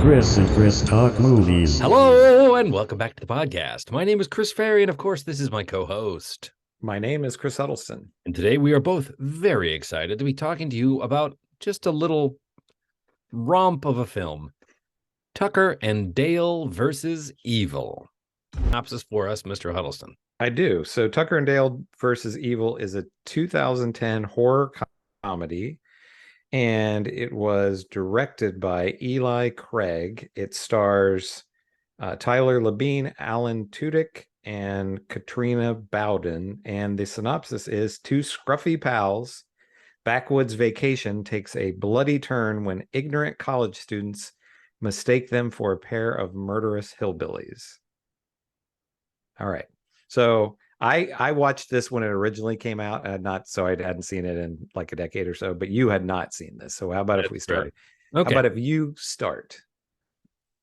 Chris and Chris Talk Movies. Hello, and welcome back to the podcast. My name is Chris Ferry, and of course, this is my co-host. My name is Chris Huddleston. And today we are both very excited to be talking to you about just a little romp of a film, Tucker and Dale versus Evil. Synopsis for us, Mr. Huddleston. I do. So Tucker and Dale versus Evil is a 2010 horror comedy, and it was directed by Eli Craig. It stars Tyler Labine, Alan Tudyk, and Katrina Bowden. And the synopsis is: two scruffy pals' backwoods vacation takes a bloody turn when ignorant college students mistake them for a pair of murderous hillbillies. All right. So I watched this when it originally came out. I hadn't seen it in like a decade or so, but you had not seen this. So how about if we start? Right. Okay. How about if you start?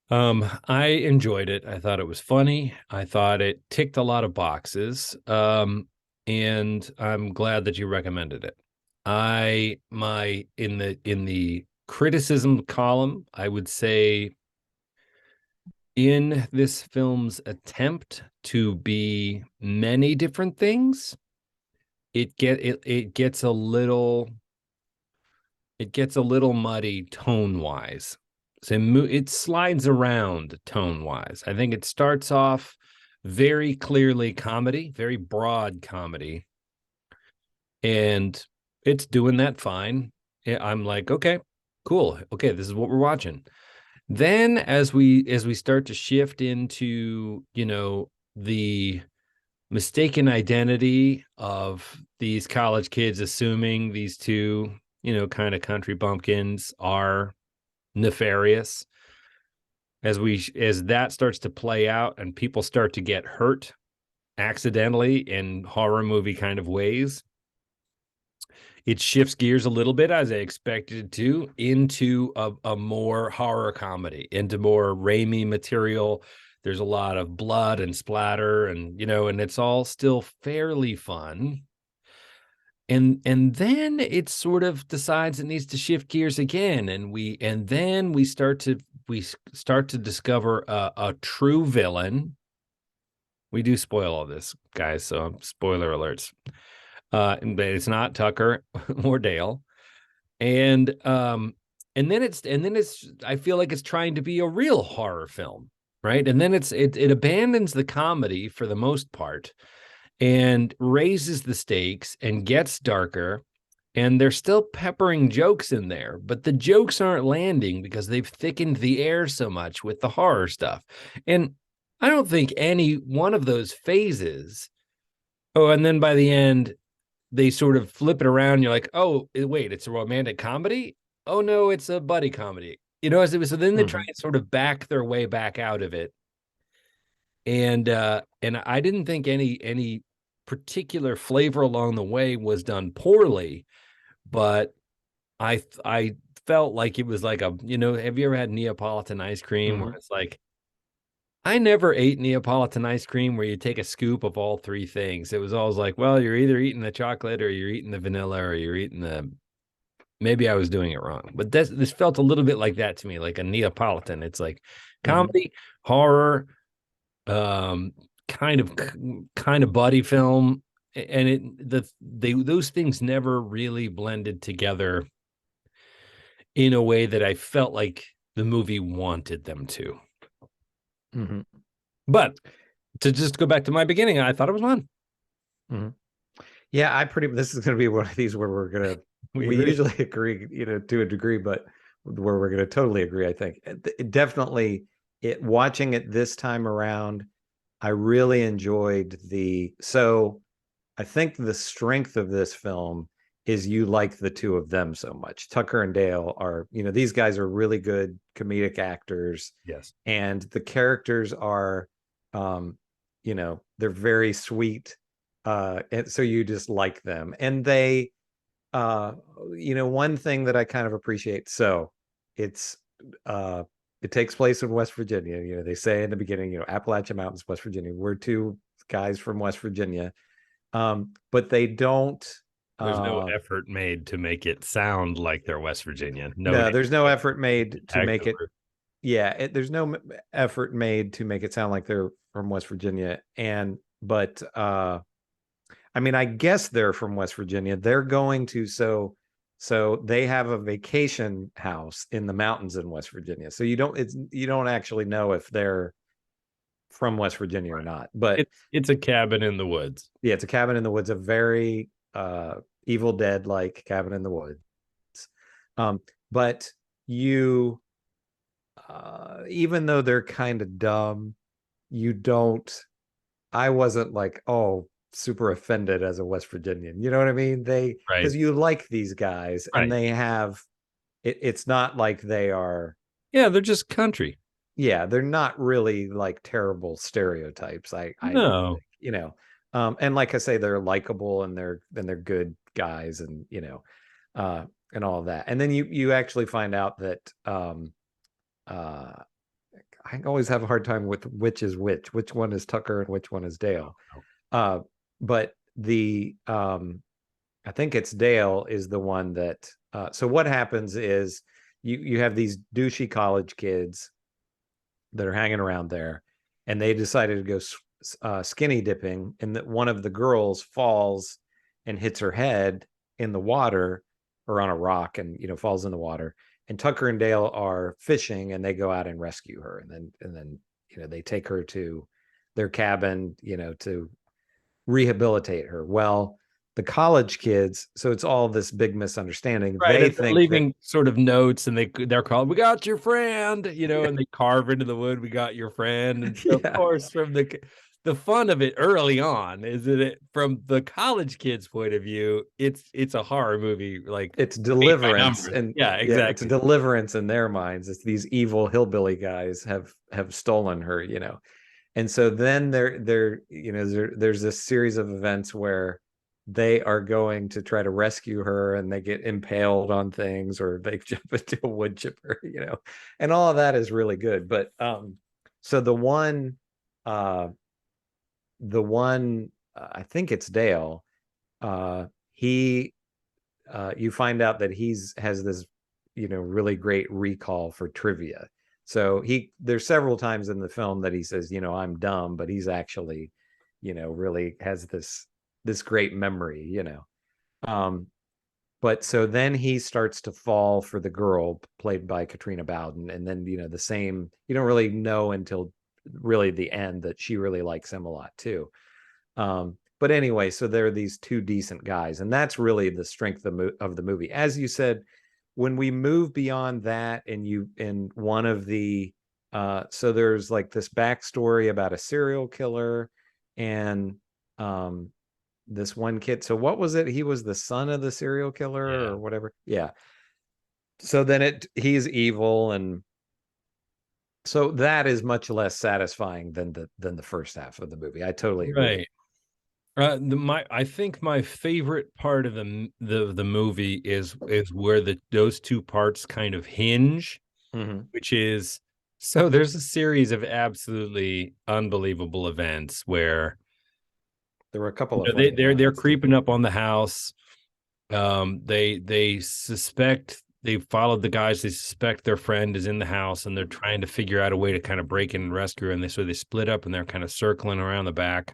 I enjoyed it. I thought it was funny. I thought it ticked a lot of boxes. And I'm glad that you recommended it. In the criticism column, I would say in this film's attempt to be many different things, it gets a little muddy tone-wise. So it slides around tone-wise. I think it starts off very clearly comedy, very broad comedy, and it's doing that fine. I'm like, okay, cool. Okay, this is what we're watching. Then as we start to shift into, the mistaken identity of these college kids, assuming these two, kind of country bumpkins are nefarious, as that starts to play out and people start to get hurt accidentally in horror movie kind of ways, it shifts gears a little bit, as I expected it to, into a more horror comedy, into more Raimi material. There's a lot of blood and splatter, and and it's all still fairly fun. And then it sort of decides it needs to shift gears again, and then we start to discover a true villain. We do spoil all this, guys, so spoiler alerts. But it's not Tucker or Dale, and then it's I feel like it's trying to be a real horror film, right? And then it abandons the comedy for the most part and raises the stakes and gets darker, and they're still peppering jokes in there, but the jokes aren't landing because they've thickened the air so much with the horror stuff. And I don't think any one of those phases. Oh, and then by the end, they sort of flip it around. You're like, oh, wait, it's a romantic comedy? Oh, no, it's a buddy comedy. So then they try and sort of back their way back out of it. And I didn't think any particular flavor along the way was done poorly, but I felt like it was like have you ever had Neapolitan ice cream where it's like, I never ate Neapolitan ice cream where you take a scoop of all three things. It was always like, well, you're either eating the chocolate or you're eating the vanilla or you're eating maybe I was doing it wrong, but this felt a little bit like that to me, like a Neapolitan. It's like comedy, horror, kind of buddy film, and those things never really blended together in a way that I felt like the movie wanted them to. But to just go back to my beginning, I thought it was fun. Yeah, this is going to be one of these where we're going to we usually agree, to a degree, but where we're going to totally agree. I think watching it this time around, I really enjoyed so I think the strength of this film is you like the two of them so much. Tucker and Dale are, these guys are really good comedic actors. Yes. And the characters are, they're very sweet. And so you just like them. And they, one thing that I kind of appreciate. So it takes place in West Virginia. They say in the beginning, Appalachian Mountains, West Virginia. We're two guys from West Virginia. But they don't. There's no effort made to make it sound like they're West Virginia. No, there's no effort made to make it. yeah, there's no effort made to make it sound like they're from West Virginia. But I mean, I guess they're from West Virginia. They're going to so they have a vacation house in the mountains in West Virginia. So you don't actually know if they're from West Virginia or not. But It's a cabin in the woods. yeah, it's a cabin in the woods, a very Evil Dead like cabin in the woods. But you even though they're kind of dumb, you don't I wasn't like, oh, super offended as a West Virginian. You know what I mean? Right. Because you like these guys and Right. they have it's not like they are, Yeah, they're just country. yeah, they're not really like terrible stereotypes. I don't No. think, and like I say, they're likable and they're good guys and all of that. And then you actually find out that uh I always have a hard time with which one is Tucker and which one is Dale. But the I think it's Dale is the one that so what happens is you have these douchey college kids that are hanging around there, and they decided to go skinny dipping, and that one of the girls falls and hits her head in the water or on a rock, and falls in the water. And Tucker and Dale are fishing, and they go out and rescue her, and then they take her to their cabin, to rehabilitate her. Well, the college kids, so it's all this big misunderstanding. Right. They And they're think that leaving sort of notes, and they're called, "We got your friend," and they carve into the wood, "We got your friend." And so, of yeah, course, from the fun of it early on is that from the college kids' point of view, it's a horror movie, like it's made by deliverance, numbers. and Yeah, yeah, it's a exactly. deliverance in their minds. It's these evil hillbilly guys have stolen her. And so then there's this series of events where they are going to try to rescue her, and they get impaled on things, or they jump into a wood chipper. And all of that is really good. But so uh the one I think it's Dale, he you find out that has this really great recall for trivia. So there's several times in the film that he says, I'm dumb, but he's actually really has this great memory. um but so then he starts to fall for the girl played by Katrina Bowden, and then the same, you don't really know until really the end that she really likes him a lot too. But anyway, so there are these two decent guys, and that's really the strength of the movie. As you said, when we move beyond that, and in one of the so there's like this backstory about a serial killer, and this one kid. So what was it? He was the son of the serial killer Yeah. or whatever. Yeah. So then he's evil, and so that is much less satisfying than the first half of the movie. I totally agree. Right. I think my favorite part of the movie is where those two parts kind of hinge, Mhm. which is, so there's a series of absolutely unbelievable events where There were a couple of funny they're lines too. creeping up on the house. They suspect, they followed the guys. They suspect their friend is in the house, and they're trying to figure out a way to kind of break in and rescue her. And they split up, and they're kind of circling around the back.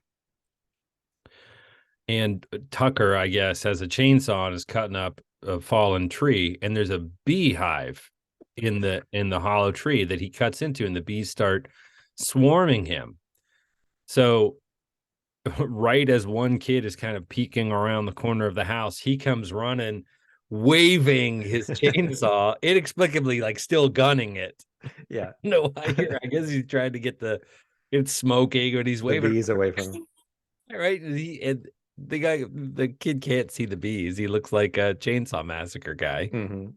And Tucker, I guess, has a chainsaw and is cutting up a fallen tree, and there's a beehive in the hollow tree that he cuts into, and the bees start swarming him. So right as one kid is kind of peeking around the corner of the house, he comes running, waving his chainsaw, inexplicably, like still gunning it. Yeah. No, I guess he's trying to it's smoking, and he's The waving. bees away from him. Right. And the kid can't see the bees. He looks like a Chainsaw Massacre guy. Mhm.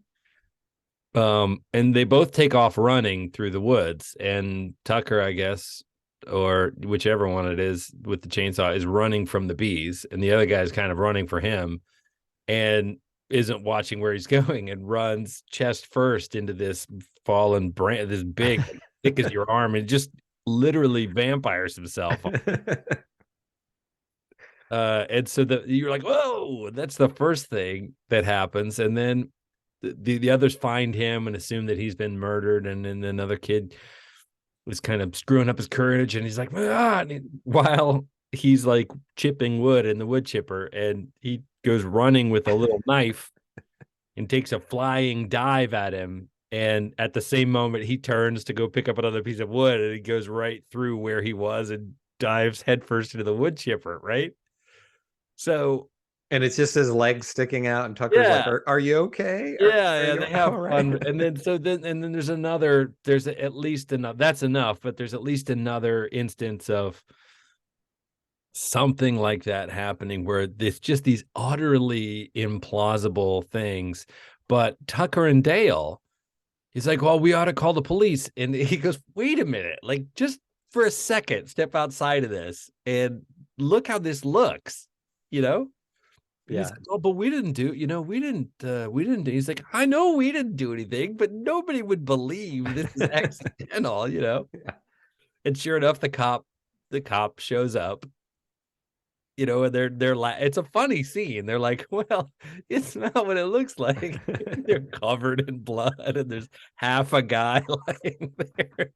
And they both take off running through the woods, and Tucker, I guess, or whichever one it is with the chainsaw, is running from the bees, and the other guy is kind of running for him and isn't watching where he's going, and runs chest first into this fallen branch, this big, thick as your arm, and just literally vampires himself. And so you're like, whoa, that's the first thing that happens. And then the others find him and assume that he's been murdered, and then another kid was kind of screwing up his courage, and he's like, while he's like chipping wood in the wood chipper, and he goes running with a little knife and takes a flying dive at him. And at the same moment, he turns to go pick up another piece of wood, and he goes right through where he was and dives headfirst into the wood chipper, right? So, and it's just his legs sticking out, and Tucker's like, yeah, are you okay? yeah, they have all right? fun. And then there's another, at least enough, that's enough, but there's at least another instance of something like that happening where it's just these utterly implausible things. But Tucker and Dale, he's like, well, we ought to call the police. And he goes, wait a minute, like, just for a second, step outside of this and look how this looks, you know? And he's Yeah. like, oh, but we didn't do, we didn't do. He's like, I know we didn't do anything, but nobody would believe this is accidental, Yeah. And sure enough, the cop shows up, and it's a funny scene. They're like, well, it's not what it looks like. They're covered in blood, and there's half a guy lying there.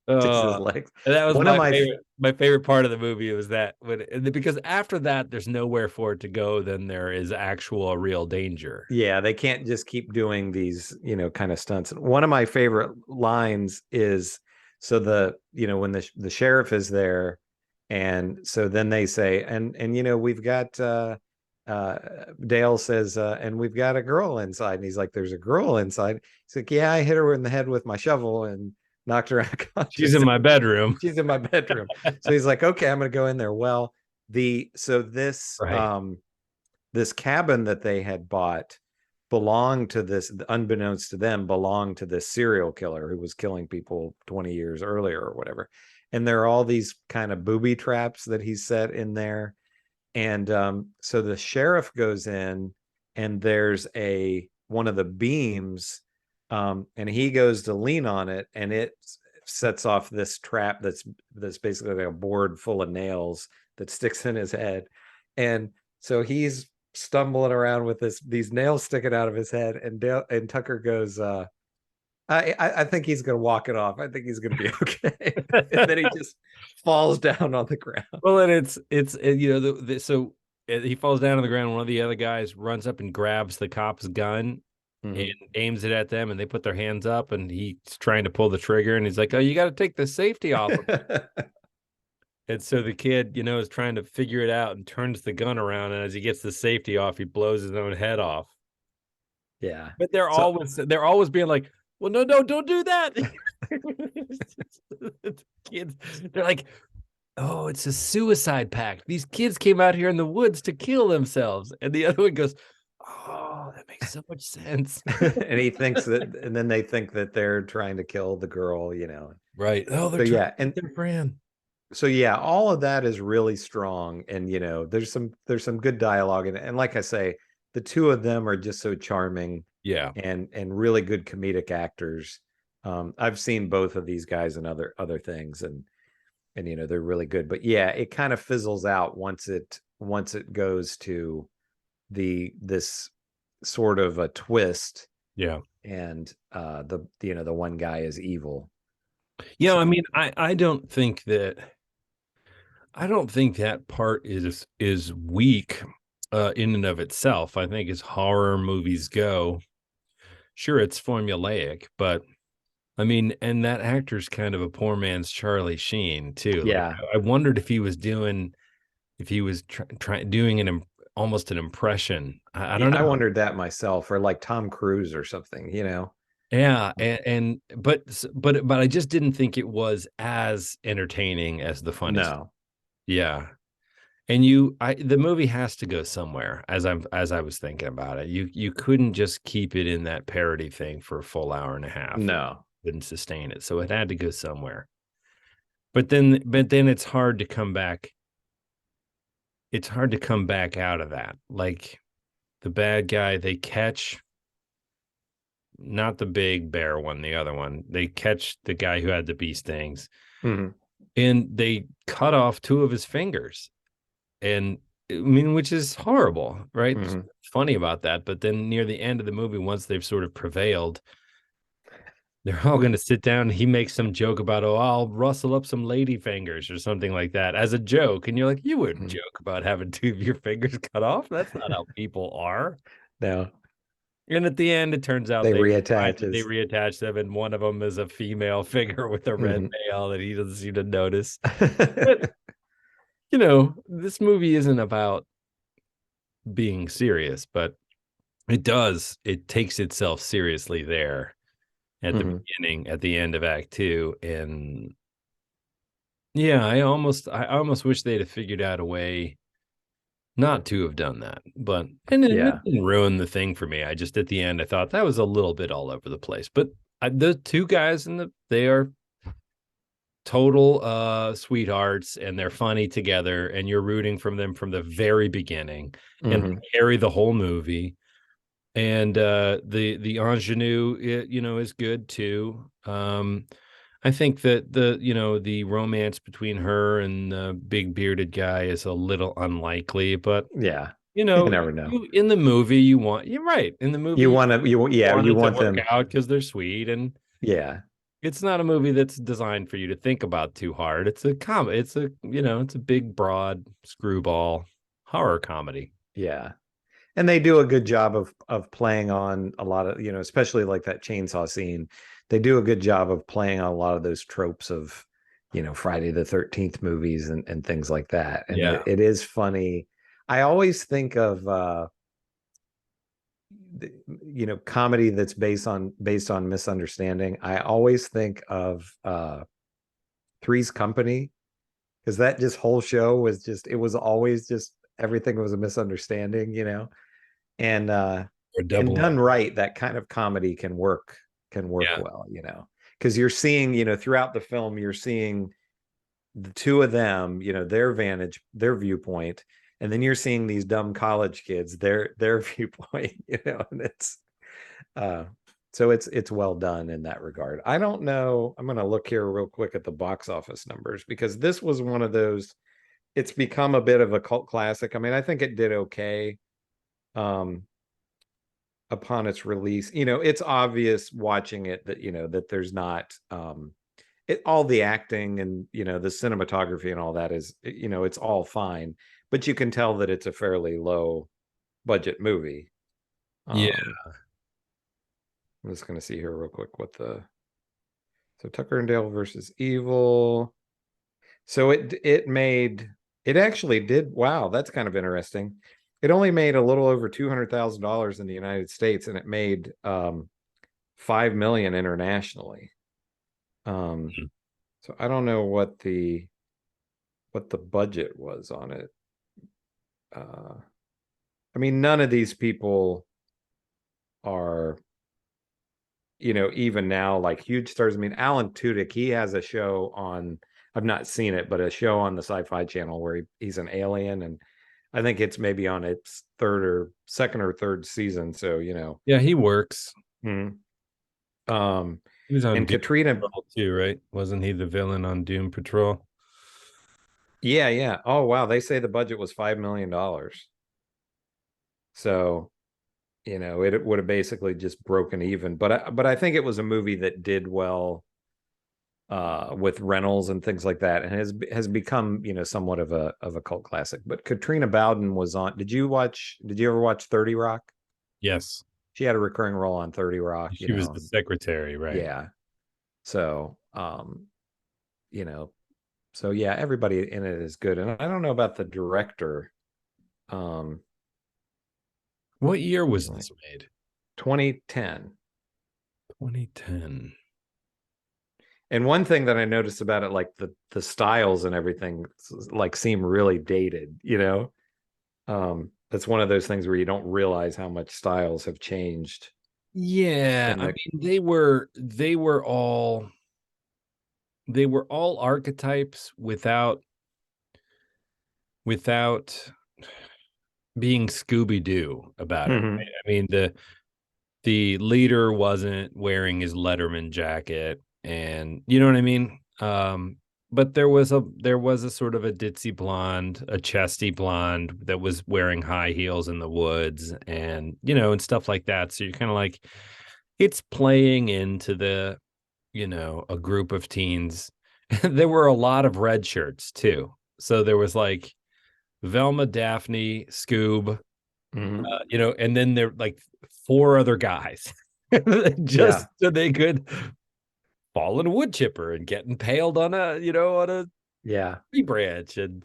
Just his legs. And that was One my of favorite. My favorite part of the movie was that because after that, there's nowhere for it to go. Then there is actual real danger. Yeah, they can't just keep doing these, kind of stunts. One of my favorite lines is, so when the sheriff is there, and so then they say, and we've got Dale says, and we've got a girl inside, and he's like, there's a girl inside. He's like, yeah, I hit her in the head with my shovel and knocked her out. She's in my bedroom. She's in my bedroom. So he's like, okay, I'm gonna go in there. Well, this Right. this cabin that they had bought belonged to this, unbeknownst to them, belonged to this serial killer who was killing people 20 years earlier or whatever. And there are all these kind of booby traps that he set in there. And so the sheriff goes in, and there's one of the beams, and he goes to lean on it, and it sets off this trap that's basically like a board full of nails that sticks in his head. And so he's stumbling around with these nails sticking out of his head, and Tucker goes, I think he's gonna walk it off. I think he's gonna be okay. And then he just falls down on the ground. Well, and so he falls down on the ground. One of the other guys runs up and grabs the cop's gun and aims it at them, and they put their hands up, and he's trying to pull the trigger, and he's like, oh, you got to take the safety off of it. And so the kid, is trying to figure it out and turns the gun around, and as he gets the safety off, he blows his own head off. Yeah. But they're always being like, well, no, don't do that. Kids, they're like, oh, it's a suicide pact. These kids came out here in the woods to kill themselves. And the other one goes, oh, that makes so much sense. And he thinks that, and then they think that they're trying to kill the girl, Right. Oh, they're yeah, and their brand. So yeah, all of that is really strong, and there's some good dialogue, and like I say, the two of them are just so charming, yeah, and really good comedic actors. I've seen both of these guys in other things, and they're really good. But yeah, it kind of fizzles out once it goes to this sort of a twist. Yeah, and the one guy is evil. I mean, I don't think that part is weak in and of itself. I think as horror movies go, sure, it's formulaic, but I mean, and that actor's kind of a poor man's Charlie Sheen too. Yeah, like, I wondered if he was doing almost an impression. I don't know. I wondered that myself, or like Tom Cruise or something, Yeah, but I just didn't think it was as entertaining as the funny. No. Yeah. And the movie has to go somewhere, as I was thinking about it. You couldn't just keep it in that parody thing for a full hour and a half. No. It wouldn't sustain it. So it had to go somewhere. But then it's hard to come back. It's hard to come back out of that. Like the bad guy they catch, not the big bear one, the other one. They catch the guy who had the bee stings, Mm-hmm. and they cut off two of his fingers. And I mean, which is horrible, right? It's Mhm. funny about that. But then near the end of the movie, once they've sort of prevailed, they're all going to sit down. He makes some joke about, oh, I'll rustle up some lady fingers or something like that as a joke. And you're like, you wouldn't Mhm. joke about having two of your fingers cut off. That's not how people are. No, And at the end, it turns out they they reattaches. reattach them, and one of them is a female figure with a red Mhm. veil that he doesn't seem to notice. But you know, this movie isn't about being serious, but it takes itself seriously there at the Mhm. beginning, at the end of Act Two, and yeah, I almost wish they'd have figured out a way not to have done that, but and Yeah. it didn't ruin the thing for me. I just at the end I thought that was a little bit all over the place, but the two guys they are total sweethearts, and they're funny together, and you're rooting from them from the very beginning, and Mhm. they carry the whole movie. And the ingenue, is good too. I think that the romance between her and the big bearded guy is a little unlikely, but Yeah. you You know, never know. in the movie you're right. In the movie You you want to want you it to want work them. out because they're sweet, and Yeah. it's not a movie that's designed for you to think about too hard. It's a comedy. It's a big, broad screwball horror comedy. Yeah. And they do a good job of playing on a lot of, especially like that chainsaw scene. They do a good job of playing on a lot of those tropes of, Friday the 13th movies and things like that. And Yeah. it is funny. I always think of comedy that's based on misunderstanding. I always think of Three's Company, because that just whole show was just, it was always just everything was a misunderstanding. And Or and double up. done right, that kind of comedy can work Yeah. well, because you're seeing, throughout the film, you're seeing the two of them, their viewpoint, and then you're seeing these dumb college kids, their viewpoint, and uh it's well done in that regard. I don't know. I'm gonna look here real quick at the box office numbers, because this was one of those, it's become a bit of a cult classic. I mean, I think it did okay. Um, upon its release, it's obvious watching it that that there's not all the acting and the cinematography and all that is, it's all fine, but you can tell that it's a fairly low budget movie. Yeah. I'm just going to see here real quick what the so Tucker and Dale versus Evil. So it actually did, wow, that's kind of interesting. It only made a little over $200,000 in the United States, and it made 5 million internationally. Hmm. So I don't know what the budget was on it. Uh, I mean, none of these people are, even now, like huge stars. I mean, Alan Tudyk, he has a show on, I've not seen it, but a show on the Sci Fi channel where he's an alien. And I think it's maybe on its second or third season. So, Yeah, he works. hmm. um, He was on and Doom Katrina, Patrol too, right? Wasn't he the villain on Doom Patrol? yeah, yeah. Oh, wow. They say the budget was $5 million. So, it would have basically just broken even. But I think it was a movie that did well with rentals and things like that, and has become, somewhat of a cult classic. But Katrina Bowden was on. Did you ever watch 30 Rock? Yes. She had a recurring role on 30 Rock, She was the secretary, right? yeah. So you know, so yeah, everybody in it is good. And I don't know about the director. Um, What year was like this made? 2010. 2010. And one thing that I noticed about it, like the styles and everything, like seem really dated. That's one of those things where you don't realize how much styles have changed Yeah, in I the mean they were all archetypes without being Scooby-Doo about it, right? Mhm. I mean, the leader wasn't wearing his Letterman jacket, and you know what I mean? but there was a sort of a ditzy blonde, a chesty blonde that was wearing high heels in the woods, and and stuff like that. So you're kind of like, it's playing into a group of teens. There were a lot of red shirts too. So there was like Velma, Daphne, Scoob, Mhm. and then there like four other guys, Yeah. just so they could fall in a wood chipper and get impaled on a Yeah. tree branch and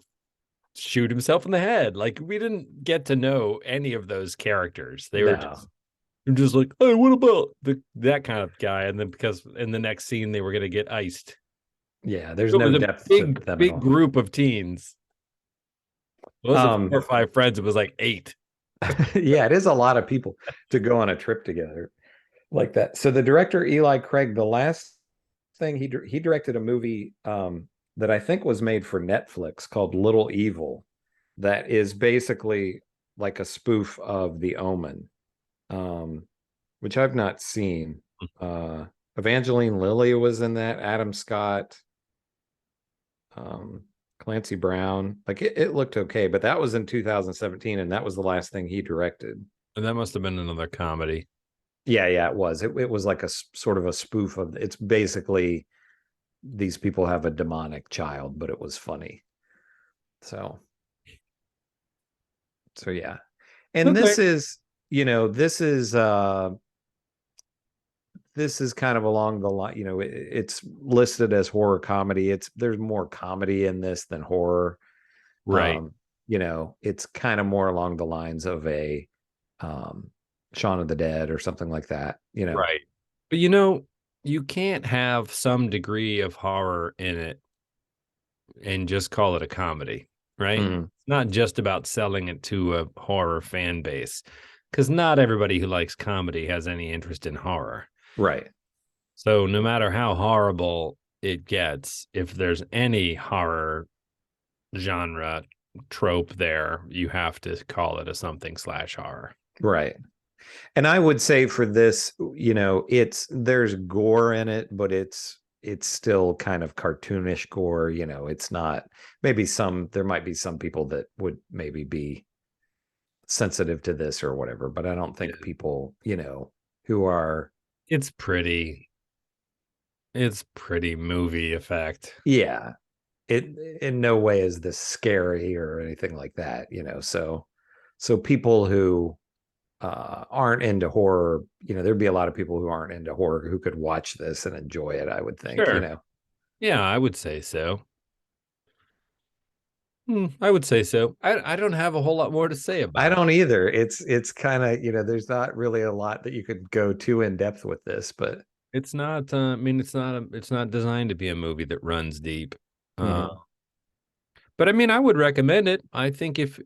shoot himself in the head. Like, we didn't get to know any of those characters. They were No. just like, hey, what about that kind of guy? And then because in the next scene they were going to get iced. Yeah. There's It no was a depth to big, them at big all. group of teens. It wasn't four or five friends. It was like eight. Yeah, it is a lot of people to go on a trip together like that. So the director Eli Craig, the last thing he directed a movie that I think was made for Netflix called Little Evil, that is basically like a spoof of The Omen, um, which I've not seen. Evangeline Lilly was in that, Adam Scott, um, Clancy Brown. Like it looked okay, but that was in 2017, and that was the last thing he directed. And that must have been another comedy. Yeah, it was. It was like a sort of a spoof of. It's basically these people have a demonic child, but it was funny. So, yeah, and Okay. this is kind of along the line. It's listed as horror comedy. There's more comedy in this than horror. Right. It's kind of more along the lines of a um Shaun of the Dead or something like that. Right. But you can't have some degree of horror in it and just call it a comedy, right? Mhm. It's not just about selling it to a horror fan base, because not everybody who likes comedy has any interest in horror. Right. So no matter how horrible it gets, if there's any horror genre trope there, you have to call it a something slash horror. Right. And I would say for this, there's gore in it, but it's still kind of cartoonish gore. It's not, there might be some people that would maybe be sensitive to this or whatever, but I don't think people, who are, It's pretty movie effect. yeah, it in no way is this scary or anything like that. So people who aren't into horror, there'd be a lot of people who aren't into horror who could watch this and enjoy it, I would think. Sure. Yeah, I would say so. I would say so. I don't have a whole lot more to say I about it. don't either. It's kind of, there's not really a lot that you could go too in depth with this, but It's not. I mean, it's not designed to be a movie that runs deep. Uh, mhm. but I mean, I would recommend it. I think if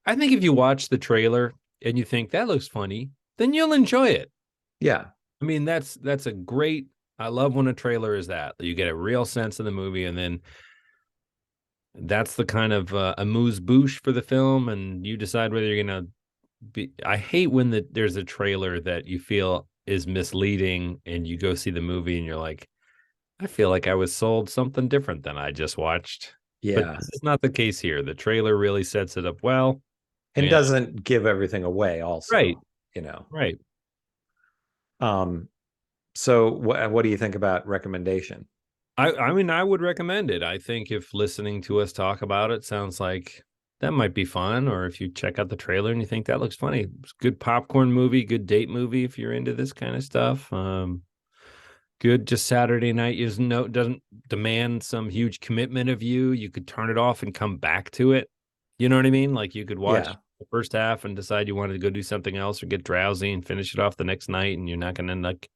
you watch the trailer and you think that looks funny, then you'll enjoy it. Yeah. I mean, that's a great. I love when a trailer is that you get a real sense of the movie, and then that's the kind of amuse bouche for the film, and you decide whether you're gonna be. I hate when there's a trailer that you feel is misleading, and you go see the movie, and you're like, I feel like I was sold something different than I just watched. But Yeah. this is not the case here. The trailer really sets it up well. And And doesn't give everything away right, also, you know. right. Um so what do you think about recommendation? I mean, I would recommend it. I think if listening to us talk about it sounds like that might be fun, or if you check out the trailer and you think that looks funny, it's a good popcorn movie, good date movie if you're into this kind of stuff. Good just Saturday night is no doesn't demand some huge commitment of you. You could turn it off and come back to it. You know what I mean? Like, you could watch Yeah. the first half and decide you wanted to go do something else or get drowsy and finish it off the next night, and you're not going to like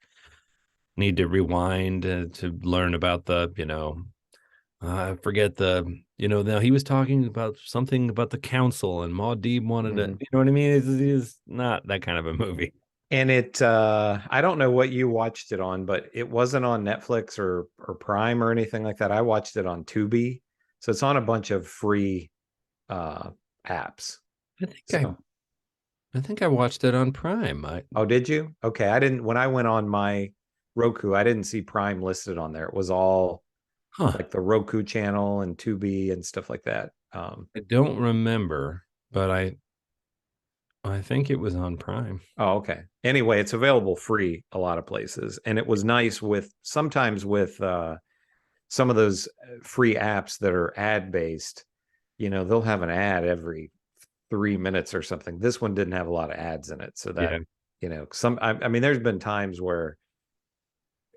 need to rewind to learn about I forget now he was talking about something about the council, and Maudie wanted to, Mhm. you know what I mean? It's not that kind of a movie. And I don't know what you watched it on, but it wasn't on Netflix or Prime or anything like that. I watched it on Tubi. So it's on a bunch of free apps. I think I So, I think I watched it on Prime. oh, did you? Okay, I didn't when I went on my Roku, I didn't see Prime listed on there. It was all Huh. like the Roku channel and Tubi and stuff like that. I don't remember, but I think it was on Prime. Oh, okay. Anyway, it's available free a lot of places, and it was nice with sometimes with some of those free apps that are ad based. They'll have an ad every 3 minutes or something. This one didn't have a lot of ads in it, so that Yeah. I mean, there's been times where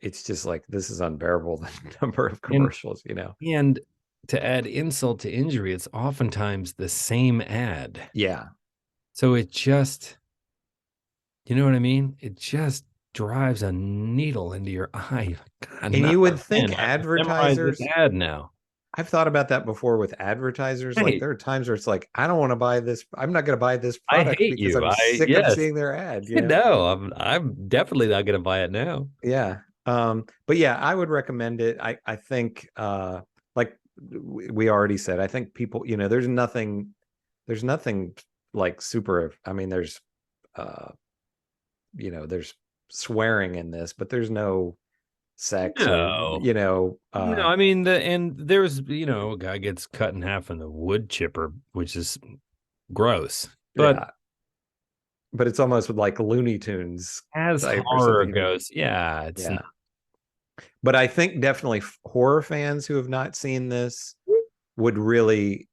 it's just like this is unbearable the number of And commercials. and to add insult to injury, it's oftentimes the same ad. Yeah. So it just, you know what I mean? It just drives a needle into your eye. God, And not you would again. think I've memorized this advertisers, ad now. I've thought about that before with advertisers. Like Right. there are times where it's like, I don't want to buy this. I'm not going to buy this I product hate because you. I'm sick of Yes. seeing their ad, No, I'm definitely not gonna buy it now. Yeah. But yeah, I would recommend it. I think like we already said, I think people, there's nothing like super, I mean, uh there's swearing in this, but there's no sex or No. No, I mean and there's a guy gets cut in half in the wood chipper, which is gross. But yeah, but it's almost like Looney Tunes as type or horror something. goes, yeah, it's Yeah. not. But I think definitely horror fans who have not seen this would really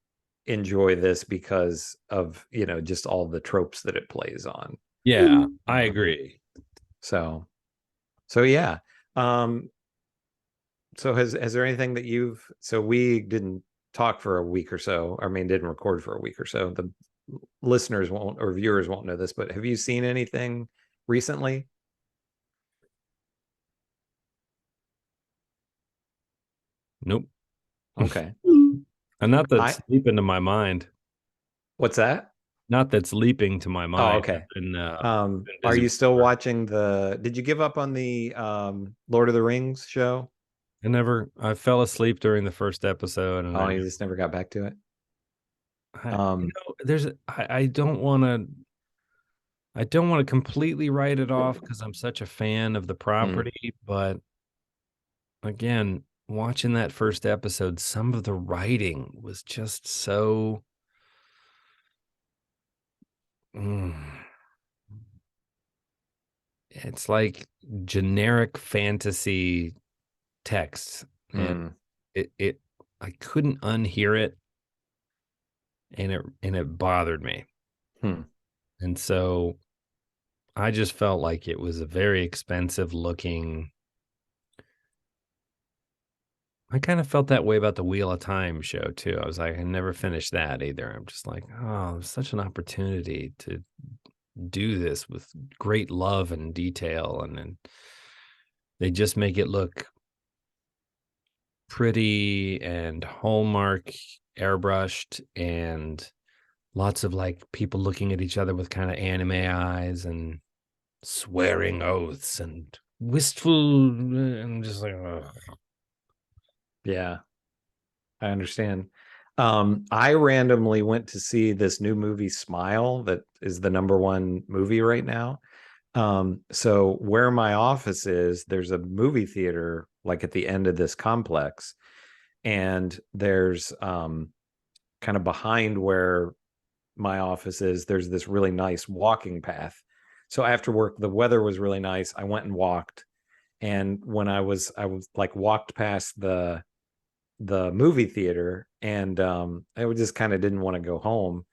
enjoy this because of, just all the tropes that it plays on. Yeah, I Um, agree. so, so yeah. Um, so has there anything that so we didn't talk for a week or so, I mean, didn't record for a week or so. The listeners won't, or viewers won't know this, but have you seen anything recently? Nope. Okay. And not I, that's leaping to my mind. what's that? Not that's leaping to my Oh, mind. okay. Been Are busy you with still work. watching did you give up on the Lord of the Rings show? I fell asleep during the first episode and Oh, you just never got back to it? Um, I don't want to completely write it off because I'm such a fan of the hmm, property, but again, watching that first episode, some of the writing was just so mm, it's like generic fantasy text, and hmm, it I couldn't unhear it, and it bothered me. hmm, And so I just felt like it was a very expensive looking. I kind of felt that way about the Wheel of Time show too. I was like, I never finished that either. I'm just like, oh, it's such an opportunity to do this with great love and detail, and then they just make it look pretty and Hallmark airbrushed and lots of like people looking at each other with kind of anime eyes and swearing oaths and wistful and just like ugh. yeah, I understand. I randomly went to see this new movie, Smile, that is the number one movie right now. So where my office is, there's a movie theater like at the end of this complex, and there's kind of behind where my office is, there's this really nice walking path. So after work, the weather was really nice. I went and walked, and when I was like walked past the movie theater, and I just kind of didn't want to go home,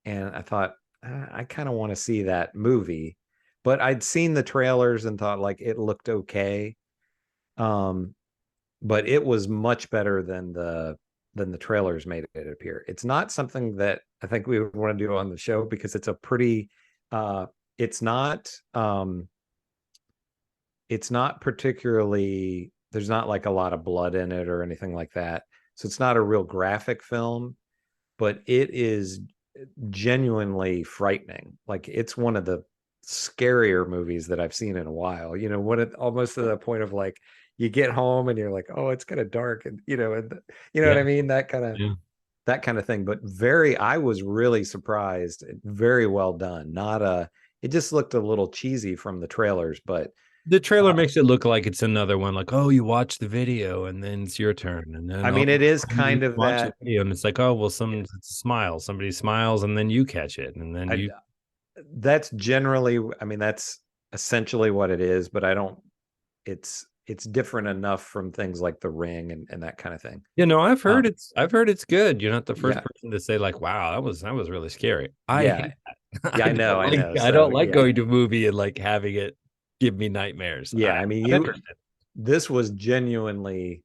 and I thought I kind of want to see that movie, but I'd seen the trailers and thought like it looked okay, um, but it was much better than the trailers made it appear. It's not something that I think we would want to do on the show because it's a pretty uh it's not it's not particularly, there's not like a lot of blood in it or anything like that. So it's not a real graphic film, but it is genuinely frightening. Like it's one of the scarier movies that I've seen in a while. When it almost to the point of like you get home and you're like, oh, it's kind of dark, and you know what Yeah, I mean? That kind of thing. But I was really surprised. Very well done. Not a, it just looked a little cheesy from the trailers, but The trailer makes it look like it's another one, like, oh, you watch the video and then it's your turn. And then I mean, it is you kind of watch the that. video and it's like, oh, well, it's a smile. Somebody smiles and then you catch it. And then I, that's generally, I mean, that's essentially what it is, but I don't, it's different enough from things like The Ring and that kind of thing. Um, I've heard it's good. You're not the first yeah, person to say like, wow, that was really scary. I yeah, hate that. yeah, I know. I So don't like yeah, going to a movie and like having it give me nightmares. yeah. I mean, I'm interested. this was genuinely,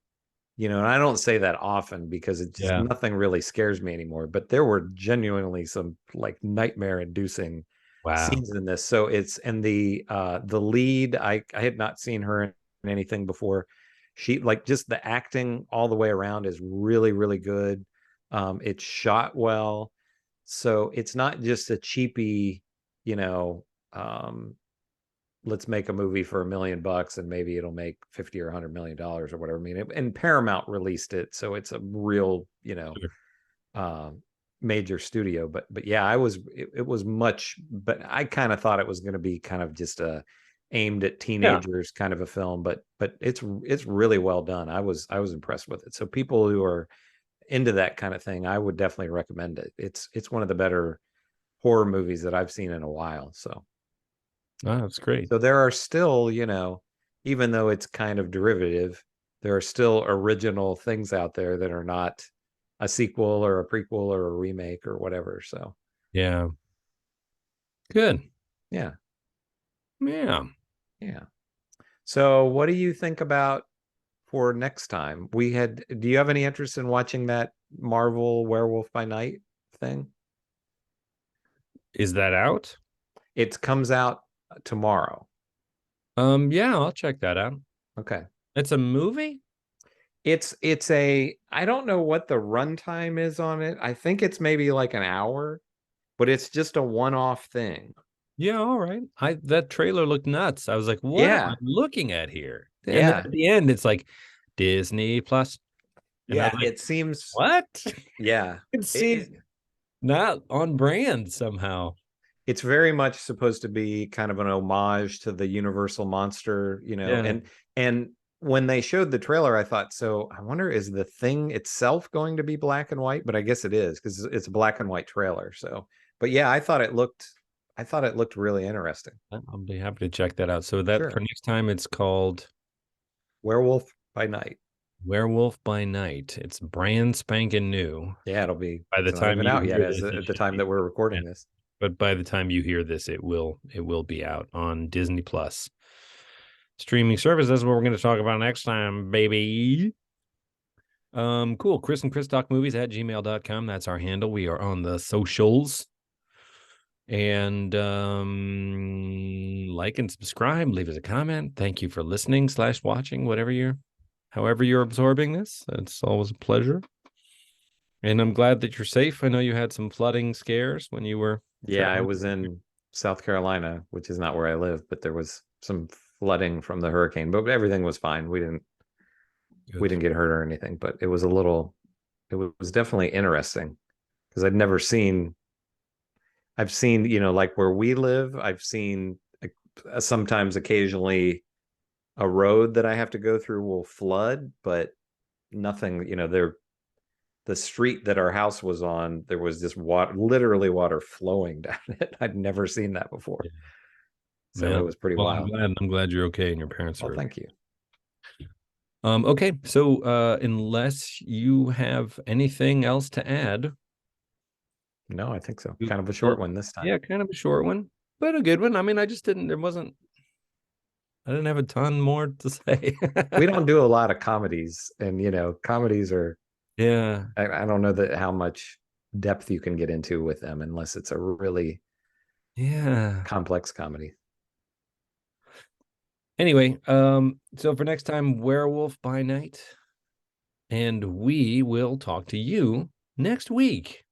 and I don't say that often because it just Yeah. nothing really scares me anymore, but there were genuinely some like nightmare inducing Wow. scenes in this. So it's and the lead, I had not seen her in anything before. She like just the acting all the way around is really, really good. It's shot well. So it's not just a cheapy, you know, um, let's make a movie for $1 million and maybe it'll make 50 or $100 million or whatever. I mean, and Paramount released it, so it's a real, Sure. um, major studio. But yeah, it was much, but I kind of thought it was going to be kind of just a aimed at Yeah. teenagers kind of a film, but it's really well done. I was impressed with it. So people who are into that kind of thing, I would definitely recommend it. It's one of the better horror movies that I've seen in a while. Oh, that's great. So there are still, even though it's kind of derivative, there are still original things out there that are not a sequel or a prequel or a remake or whatever. So Yeah. Good. yeah, Yeah. yeah. So what do you think about for next time? Do you have any interest in watching that Marvel Werewolf by Night thing? Is that out? It comes out tomorrow. Yeah, I'll check that out. Okay. It's a movie? It's a I don't know what the runtime is on it. I think it's maybe like an hour, but it's just a one-off thing. Yeah, all right. I that trailer looked nuts. I was like, what am I Yeah. looking at here? And then Yeah. at the end, it's like Disney Plus. And I was Yeah, like, it seems what? yeah. It It, seems it not on brand somehow. it's very much supposed to be kind of an homage to the Universal monster, Yeah. and when they showed the trailer, I thought, so I wonder, is the thing itself going to be black and white? But I guess it is because it's a black and white trailer. So, but yeah, I thought it looked really interesting. I'll be happy to check that out. So that for Sure. next time, it's called Werewolf by Night. Werewolf by Night. It's brand spanking new. Yeah, By the it's not time even you out yet hear as this, it at the should time be. that we're Yeah. recording this. But by the time you hear this, it will be out on Disney Plus streaming service. That's what we're going to talk about next time, baby. Cool. Chris and Chris Talk Movies at gmail.com. That's our handle. We are on the socials. And like and subscribe, leave us a comment. Thank you for listening / watching, however you're absorbing this. It's always a pleasure. And I'm glad that you're safe. I know you had some flooding scares when you were Yeah, I traveling. was in South Carolina, which is not where I live, but there was some flooding from the hurricane, but everything was fine. We Good. didn't get hurt or anything, but it was definitely interesting because I've seen, like where we live, I've seen sometimes occasionally a road that I have to go through will flood, but nothing, the street that our house was on, there was just water, literally water flowing down it. I'd never seen that before. Yeah. So it Man. was pretty Well, wild. I'm glad you're okay and your parents Well, are okay. thank you. Okay. So unless you have anything else to add, No, I think so. we Kind of a short will- one this time. yeah, kind of a short one, but a good one. I mean, I didn't have a ton more to say. We don't do a lot of comedies, and comedies are, Yeah. I don't know that how much depth you can get into with them unless it's a really Yeah. complex comedy. Anyway, so for next time, Werewolf by Night, and we will talk to you next week.